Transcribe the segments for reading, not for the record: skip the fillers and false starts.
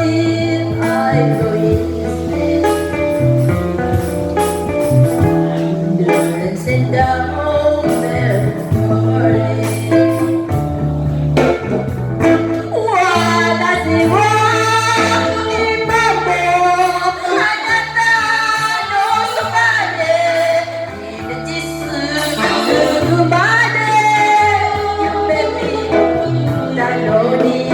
if I go instead. Learn and sit down there party. What does he want in my world? Anata no somebody. Need this somebody. You baby, that no need.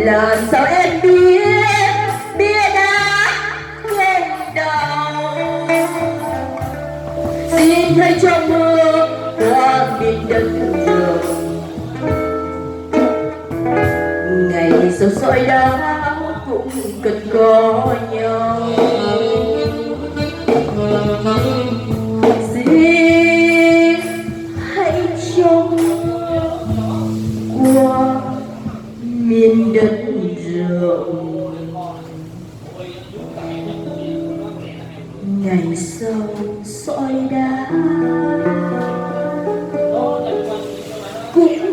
Làm sao em biết bia đá không đau. Xin hãy cho mưa qua miền đất trường. Ngày sầu soi đó cũng cần có nhau. Xin hãy cho qua miền đất rộng. Ngày sâu soi đá cũng